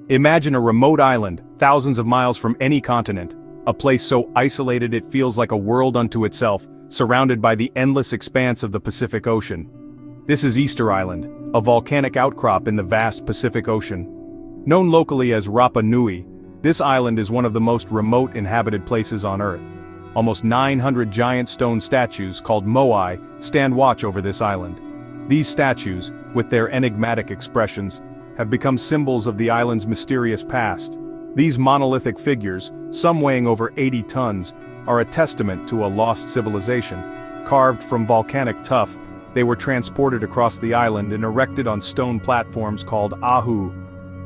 Imagine a remote island, thousands of miles from any continent, a place so isolated it feels like a world unto itself, surrounded by the endless expanse of the Pacific Ocean. This is Easter Island, a volcanic outcrop in the vast Pacific Ocean. Known locally as Rapa Nui, this island is one of the most remote inhabited places on Earth. Almost 900 giant stone statues called Moai stand watch over this island. These statues, with their enigmatic expressions, have become symbols of the island's mysterious past. These monolithic figures, some weighing over 80 tons, are a testament to a lost civilization. Carved from volcanic tuff, they were transported across the island and erected on stone platforms called ahu.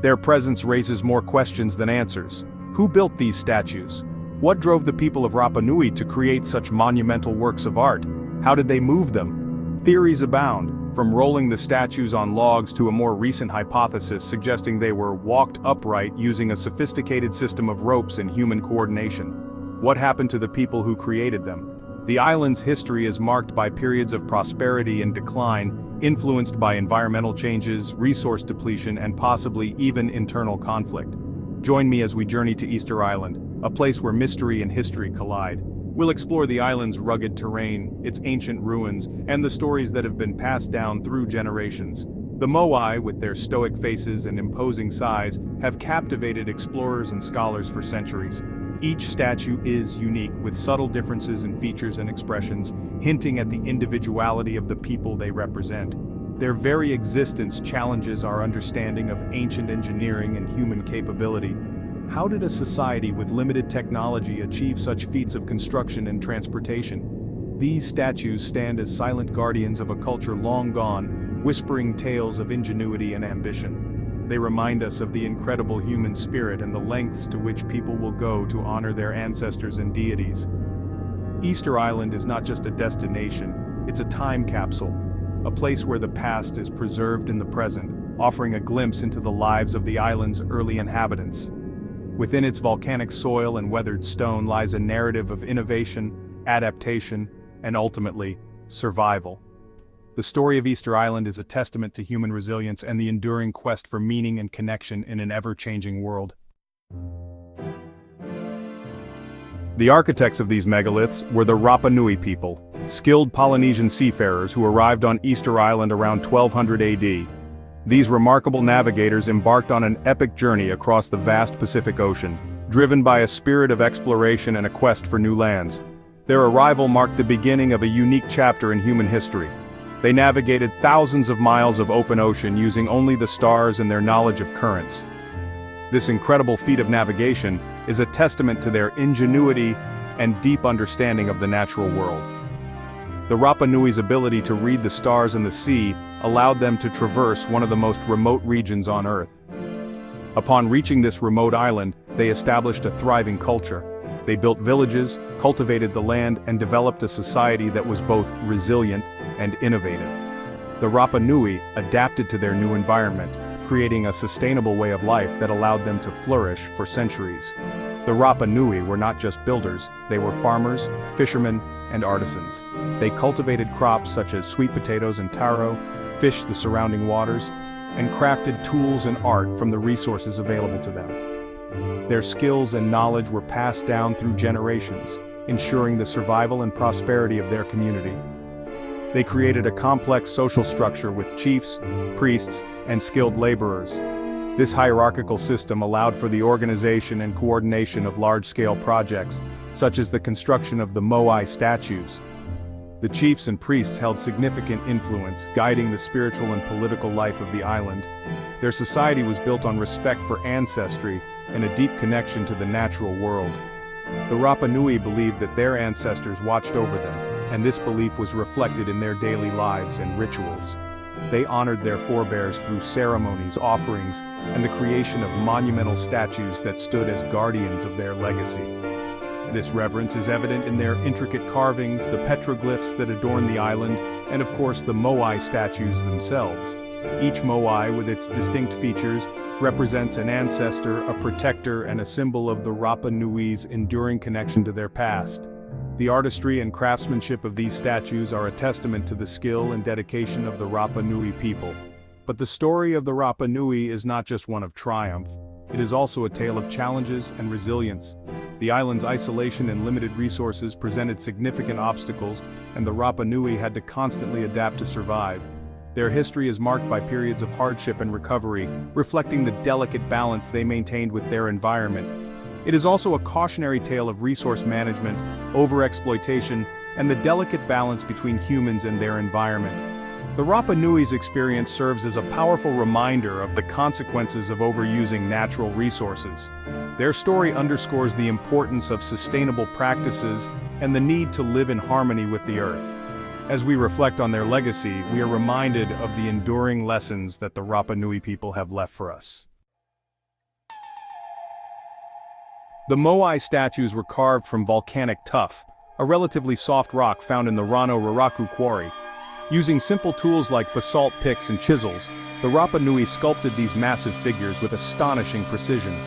Their presence raises more questions than answers. Who built these statues? What drove the people of Rapa Nui to create such monumental works of art? How did they move them? Theories abound, from rolling the statues on logs to a more recent hypothesis suggesting they were walked upright using a sophisticated system of ropes and human coordination. What happened to the people who created them? The island's history is marked by periods of prosperity and decline, influenced by environmental changes, resource depletion, and possibly even internal conflict. Join me as we journey to Easter Island, a place where mystery and history collide. We'll explore the island's rugged terrain, its ancient ruins, and the stories that have been passed down through generations. The Moai, with their stoic faces and imposing size, have captivated explorers and scholars for centuries. Each statue is unique, with subtle differences in features and expressions, hinting at the individuality of the people they represent. Their very existence challenges our understanding of ancient engineering and human capability. How did a society with limited technology achieve such feats of construction and transportation? These statues stand as silent guardians of a culture long gone, whispering tales of ingenuity and ambition. They remind us of the incredible human spirit and the lengths to which people will go to honor their ancestors and deities. Easter Island is not just a destination, it's a time capsule, a place where the past is preserved in the present, offering a glimpse into the lives of the island's early inhabitants. Within its volcanic soil and weathered stone lies a narrative of innovation, adaptation, and ultimately, survival. The story of Easter Island is a testament to human resilience and the enduring quest for meaning and connection in an ever-changing world. The architects of these megaliths were the Rapa Nui people, skilled Polynesian seafarers who arrived on Easter Island around 1200 AD. These remarkable navigators embarked on an epic journey across the vast Pacific Ocean, driven by a spirit of exploration and a quest for new lands. Their arrival marked the beginning of a unique chapter in human history. They navigated thousands of miles of open ocean using only the stars and their knowledge of currents. This incredible feat of navigation is a testament to their ingenuity and deep understanding of the natural world. The Rapa Nui's ability to read the stars and the sea allowed them to traverse one of the most remote regions on Earth. Upon reaching this remote island, they established a thriving culture. They built villages, cultivated the land, and developed a society that was both resilient and innovative. The Rapa Nui adapted to their new environment, creating a sustainable way of life that allowed them to flourish for centuries. The Rapa Nui were not just builders, they were farmers, fishermen, and artisans. They cultivated crops such as sweet potatoes and taro, fished the surrounding waters, and crafted tools and art from the resources available to them. Their skills and knowledge were passed down through generations, ensuring the survival and prosperity of their community. They created a complex social structure with chiefs, priests, and skilled laborers. This hierarchical system allowed for the organization and coordination of large-scale projects, such as the construction of the Moai statues. The chiefs and priests held significant influence, guiding the spiritual and political life of the island. Their society was built on respect for ancestry and a deep connection to the natural world. The Rapa Nui believed that their ancestors watched over them, and this belief was reflected in their daily lives and rituals. They honored their forebears through ceremonies, offerings, and the creation of monumental statues that stood as guardians of their legacy. This reverence is evident in their intricate carvings, the petroglyphs that adorn the island, and of course the Moai statues themselves. Each Moai, with its distinct features, represents an ancestor, a protector, and a symbol of the Rapa Nui's enduring connection to their past. The artistry and craftsmanship of these statues are a testament to the skill and dedication of the Rapa Nui people. But the story of the Rapa Nui is not just one of triumph. it is also a tale of challenges and resilience. The island's isolation and limited resources presented significant obstacles, and the Rapa Nui had to constantly adapt to survive. Their history is marked by periods of hardship and recovery, reflecting the delicate balance they maintained with their environment. It is also a cautionary tale of resource management, overexploitation, and the delicate balance between humans and their environment. The Rapa Nui's experience serves as a powerful reminder of the consequences of overusing natural resources. Their story underscores the importance of sustainable practices and the need to live in harmony with the earth. As we reflect on their legacy, we are reminded of the enduring lessons that the Rapa Nui people have left for us. The Moai statues were carved from volcanic tuff, a relatively soft rock found in the Rano Raraku quarry. Using simple tools like basalt picks and chisels, the Rapa Nui sculpted these massive figures with astonishing precision.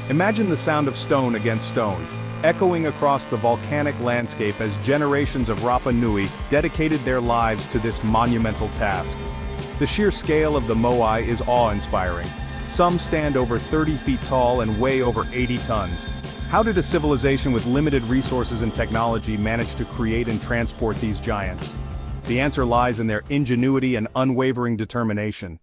Imagine the sound of stone against stone, echoing across the volcanic landscape as generations of Rapa Nui dedicated their lives to this monumental task. The sheer scale of the Moai is awe-inspiring. Some stand over 30 feet tall and weigh over 80 tons. How did a civilization with limited resources and technology manage to create and transport these giants? The answer lies in their ingenuity and unwavering determination.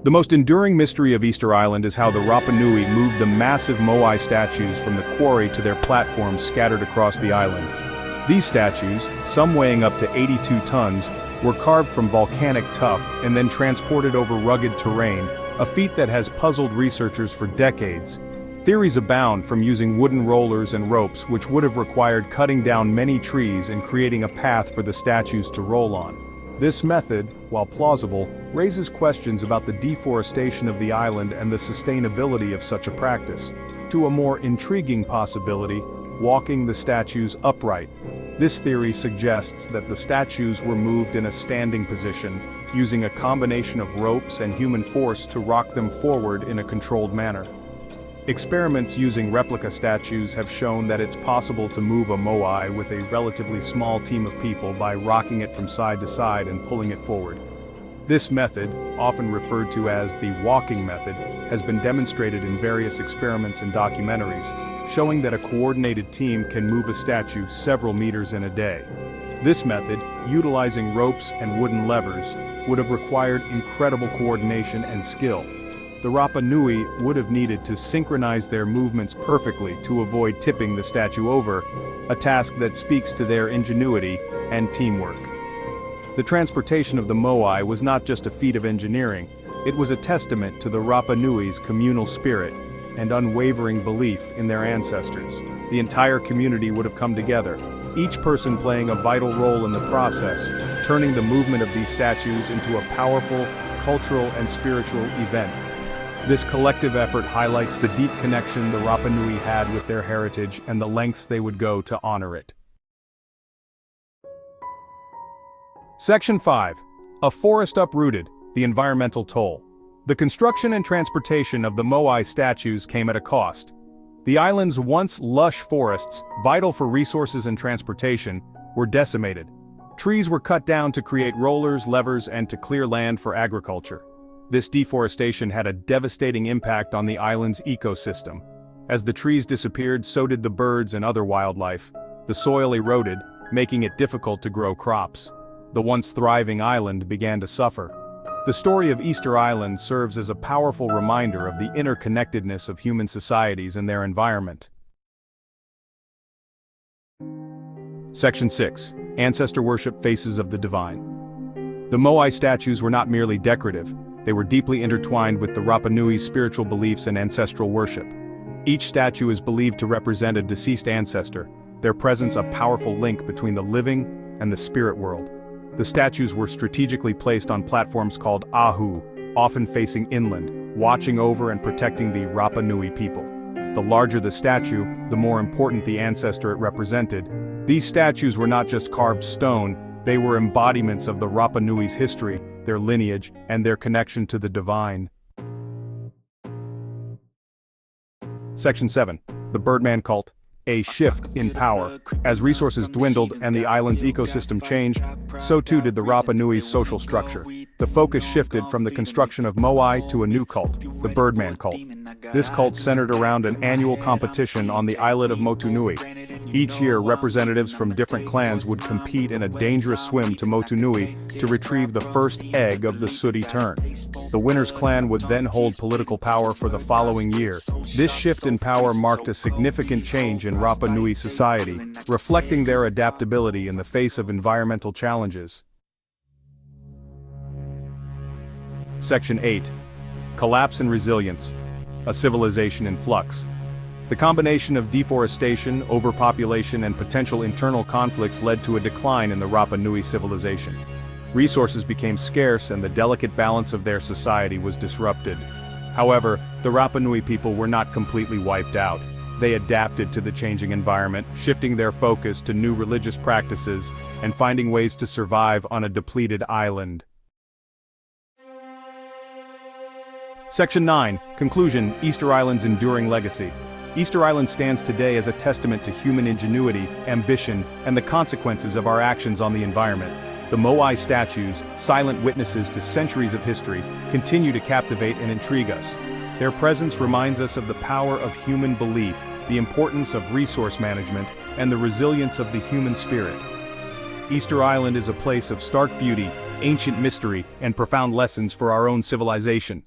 The most enduring mystery of Easter Island is how the Rapa Nui moved the massive Moai statues from the quarry to their platforms scattered across the island. These statues, some weighing up to 82 tons, were carved from volcanic tuff and then transported over rugged terrain, a feat that has puzzled researchers for decades. Theories abound, from using wooden rollers and ropes, which would have required cutting down many trees and creating a path for the statues to roll on. This method, while plausible, raises questions about the deforestation of the island and the sustainability of such a practice. To a more intriguing possibility, walking the statues upright. This theory suggests that the statues were moved in a standing position, using a combination of ropes and human force to rock them forward in a controlled manner. Experiments using replica statues have shown that it's possible to move a Moai with a relatively small team of people by rocking it from side to side and pulling it forward. This method, often referred to as the walking method, has been demonstrated in various experiments and documentaries, showing that a coordinated team can move a statue several meters in a day. This method, utilizing ropes and wooden levers, would have required incredible coordination and skill. The Rapa Nui would have needed to synchronize their movements perfectly to avoid tipping the statue over, a task that speaks to their ingenuity and teamwork. The transportation of the Moai was not just a feat of engineering, it was a testament to the Rapa Nui's communal spirit and unwavering belief in their ancestors. The entire community would have come together, each person playing a vital role in the process, turning the movement of these statues into a powerful, cultural and spiritual event. This collective effort highlights the deep connection the Rapa Nui had with their heritage and the lengths they would go to honor it. Section 5. A forest uprooted, the environmental toll. The construction and transportation of the Moai statues came at a cost. The island's once lush forests, vital for resources and transportation, were decimated. Trees were cut down to create rollers, levers, and to clear land for agriculture. This deforestation had a devastating impact on the island's ecosystem. As the trees disappeared, so did the birds and other wildlife. The soil eroded, making it difficult to grow crops. The once thriving island began to suffer. The story of Easter Island serves as a powerful reminder of the interconnectedness of human societies and their environment. Section 6. Ancestor Worship Faces of the Divine. The Moai statues were not merely decorative, they were deeply intertwined with the Rapa Nui's spiritual beliefs and ancestral worship. Each statue is believed to represent a deceased ancestor, their presence a powerful link between the living and the spirit world. The statues were strategically placed on platforms called ahu, often facing inland, watching over and protecting the Rapa Nui people. The larger the statue, the more important the ancestor it represented. These statues were not just carved stone, they were embodiments of the Rapa Nui's history, their lineage, and their connection to the divine. Section 7. The Birdman Cult. a shift in power. As resources dwindled and the island's ecosystem changed, so too did the Rapa Nui's social structure. The focus shifted from the construction of Moai to a new cult, the Birdman cult. This cult centered around an annual competition on the islet of Motu Nui. Each year, representatives from different clans would compete in a dangerous swim to Motu Nui to retrieve the first egg of the sooty tern. The winner's clan would then hold political power for the following year. This shift in power marked a significant change in Rapa Nui society, reflecting their adaptability in the face of environmental challenges. Section 8. Collapse and Resilience. A civilization in flux. The combination of deforestation, overpopulation, and potential internal conflicts led to a decline in the Rapa Nui civilization. Resources became scarce and the delicate balance of their society was disrupted. However, the Rapa Nui people were not completely wiped out. They adapted to the changing environment, shifting their focus to new religious practices and finding ways to survive on a depleted island. Section 9. Conclusion: Easter Island's enduring legacy. Easter Island stands today as a testament to human ingenuity, ambition, and the consequences of our actions on the environment. The Moai statues, silent witnesses to centuries of history, continue to captivate and intrigue us. Their presence reminds us of the power of human belief, the importance of resource management, and the resilience of the human spirit. Easter Island is a place of stark beauty, ancient mystery, and profound lessons for our own civilization.